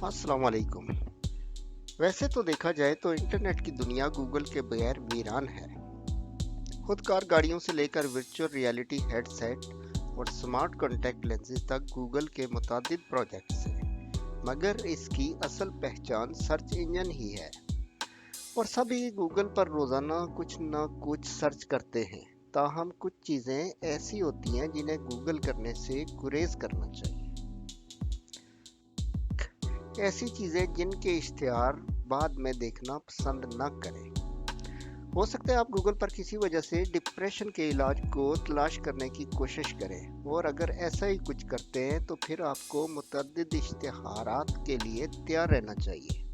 अस्सलाम वालेकुम। वैसे तो देखा जाए तो इंटरनेट की दुनिया गूगल के बगैर वीरान है। खुदकार गाड़ियों से लेकर वर्चुअल रियलिटी हेडसेट और स्मार्ट कॉन्टैक्ट लेंसेज तक गूगल के मुतादिद प्रोजेक्ट्स हैं, मगर इसकी असल पहचान सर्च इंजन ही है। और सभी गूगल पर रोजाना कुछ न कुछ सर्च करते हैं। ताहम कुछ चीजें ऐसी होती हैं जिन्हें गूगल करने से गुरेज करना चाहिए। ऐसी चीजें जिनके इश्तिहार बाद में देखना पसंद न करें। हो सकता है आप गूगल पर किसी वजह से डिप्रेशन के इलाज को तलाश करने की कोशिश करें, और अगर ऐसा ही कुछ करते हैं तो फिर आपको मुतअद्दिद इश्तिहारात के लिए तैयार रहना चाहिए।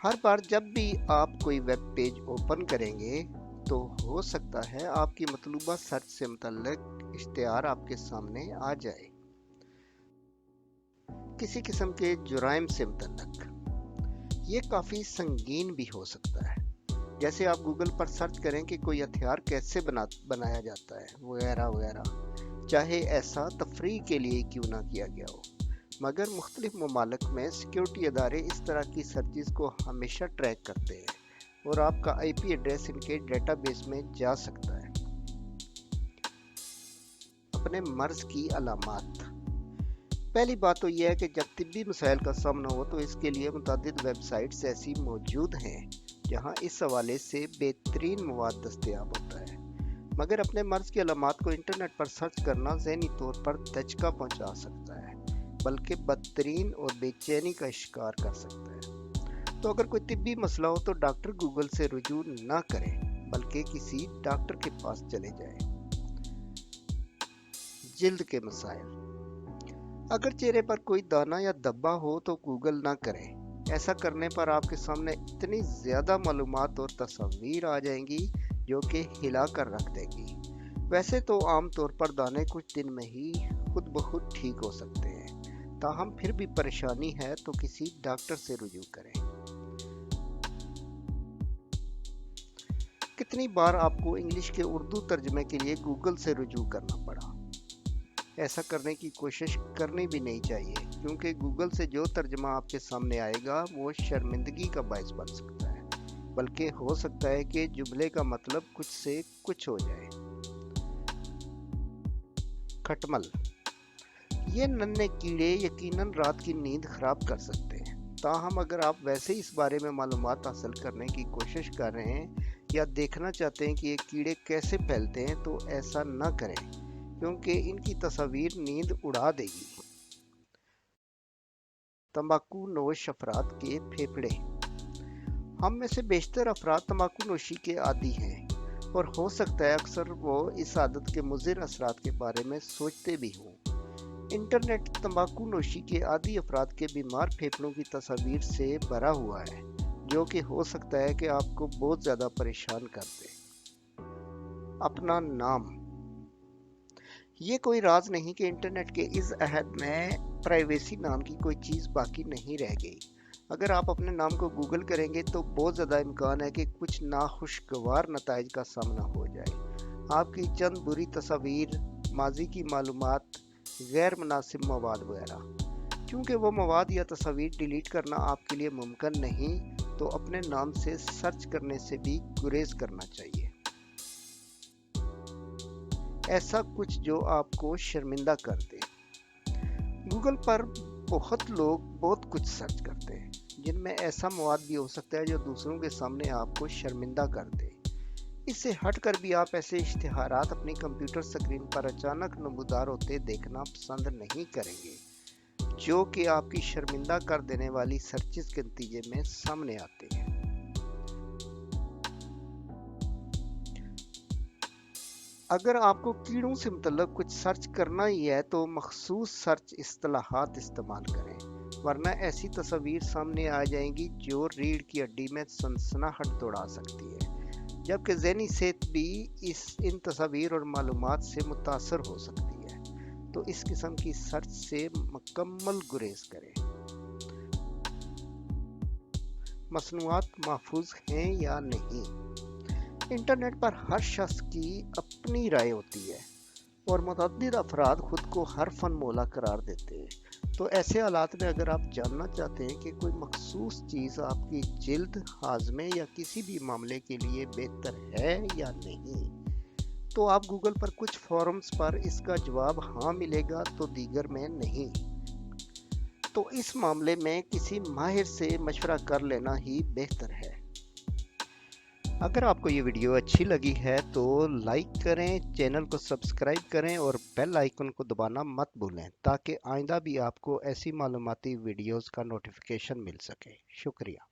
हर बार जब भी आप कोई वेब पेज ओपन करेंगे तो हो सकता है आपकी मतलूबा सर्च से मुतल्लिक इश्तिहार आपके सामने आ जाए, किसी किस्म के जुराइम से मुतल्लिक। ये काफ़ी संगीन भी हो सकता है, जैसे आप गूगल पर सर्च करें कि कोई हथियार कैसे बनाया जाता है वगैरह वगैरह, चाहे ऐसा तफरीह के लिए क्यों ना किया गया हो। मगर मुख्तलिफ ममालिक में सिक्योरिटी अदारे इस तरह की सर्चिज़ को हमेशा ट्रैक करते हैं और आपका IP एड्रेस इनके डेटाबेस में जा सकता है। अपने मर्ज की अलामात। पहली बात तो यह है कि जब तिब्बी मसाइल का सामना हो तो इसके लिए मुतअद्दिद वेबसाइट्स ऐसी मौजूद हैं जहां इस हवाले से बेहतरीन मवाद दस्तयाब होता है। मगर अपने मर्ज की अलामात को इंटरनेट पर सर्च करना ज़हनी तौर पर दचका पहुंचा सकता है, बल्कि बदतरीन और बेचैनी का शिकार कर सकता है। तो अगर कोई तिब्बी मसला हो तो डॉक्टर गूगल से रुजू ना करें, बल्कि किसी डॉक्टर के पास चले जाएं। जिल्द के मसाइल। अगर चेहरे पर कोई दाना या धब्बा हो तो गूगल ना करें। ऐसा करने पर आपके सामने इतनी ज़्यादा मालूमात और तस्वीर आ जाएंगी जो कि हिला कर रख देगी। वैसे तो आम तौर पर दाने कुछ दिन में ही खुद ब खुद ठीक हो सकते हैं, ताहम फिर भी परेशानी है तो किसी डॉक्टर से रुजू करें। कितनी बार आपको इंग्लिश के उर्दू तर्जमे के लिए गूगल से रुजू करना पड़ा? ऐसा करने की कोशिश करनी भी नहीं चाहिए, क्योंकि गूगल से जो तर्जमा आपके सामने आएगा वो शर्मिंदगी का बायस बन सकता है, बल्कि हो सकता है कि जुमले का मतलब कुछ से कुछ हो जाए। खटमल। ये नन्हे कीड़े यकीनन रात की नींद खराब कर सकते हैं। ताहम अगर आप वैसे ही इस बारे में मालूमात हासिल करने की कोशिश कर रहे हैं या देखना चाहते हैं कि ये कीड़े कैसे फैलते हैं तो ऐसा न करें, क्योंकि इनकी तस्वीर नींद उड़ा देगी। तंबाकू नोश अफराद के फेफड़े। हम में से बेशतर अफराद तंबाकू नोशी के आदी हैं, और हो सकता है अक्सर वो इस आदत के मुज़िर असरात के बारे में सोचते भी हों। इंटरनेट तंबाकू नोशी के आदी अफराद के बीमार फेफड़ों की तस्वीर से भरा हुआ है, जो कि हो सकता है कि आपको बहुत ज़्यादा परेशान कर दे। अपना नाम। ये कोई राज नहीं कि इंटरनेट के इस अहद में प्राइवेसी नाम की कोई चीज़ बाकी नहीं रह गई। अगर आप अपने नाम को गूगल करेंगे तो बहुत ज़्यादा इम्कान है कि कुछ नाखुशगवार नताइज का सामना हो जाए। आपकी चंद बुरी तस्वीर, माजी की मालूमात, गैर मुनासिब मवाद वगैरह। क्योंकि वो मवाद या तस्वीर डिलीट करना आपके लिए मुमकिन नहीं, तो अपने नाम से सर्च करने से भी गुरेज करना चाहिए। ऐसा कुछ जो आपको शर्मिंदा कर दे। गूगल पर बहुत लोग बहुत कुछ सर्च करते हैं, जिनमें ऐसा मवाद भी हो सकता है जो दूसरों के सामने आपको शर्मिंदा कर दे। इससे हटकर भी आप ऐसे इश्तिहारात अपनी कंप्यूटर स्क्रीन पर अचानक नमूदार होते देखना पसंद नहीं करेंगे, जो कि आपकी शर्मिंदा कर देने वाली सर्चिस के नतीजे में सामने आते हैं। अगर आपको कीड़ों से मुतल्लक कुछ सर्च करना ही है तो मखसूस सर्च इस्तिलाहात इस्तेमाल करें, वरना ऐसी तस्वीर सामने आ जाएंगी जो रीढ़ की हड्डी में सनसनाहट दौड़ा सकती है, जबकि ज़हनी सेहत भी इन तस्वीर और मालूमात से मुतासर हो सकती है। तो इस किस्म की सर्च से मुकम्मल गुरेज करें। मसनूआत महफूज हैं या नहीं। इंटरनेट पर हर शख्स की अपनी राय होती है। और मुतअद्दिद अफराद खुद को हर फन मौला करार देते हैं। तो ऐसे हालात में अगर आप जानना चाहते हैं कि कोई मखसूस चीज़ आपकी जिल्द, हाजमे या किसी भी मामले के लिए बेहतर है या नहीं, तो आप गूगल पर कुछ फॉरम्स पर इसका जवाब हाँ मिलेगा तो दीगर में नहीं। तो इस मामले में किसी माहिर से मशवरा कर लेना ही बेहतर है। अगर आपको ये वीडियो अच्छी लगी है तो लाइक करें, चैनल को सब्सक्राइब करें और बेल आइकन को दबाना मत भूलें ताकि आइंदा भी आपको ऐसी मालूमाती वीडियोस का नोटिफिकेशन मिल सके। शुक्रिया।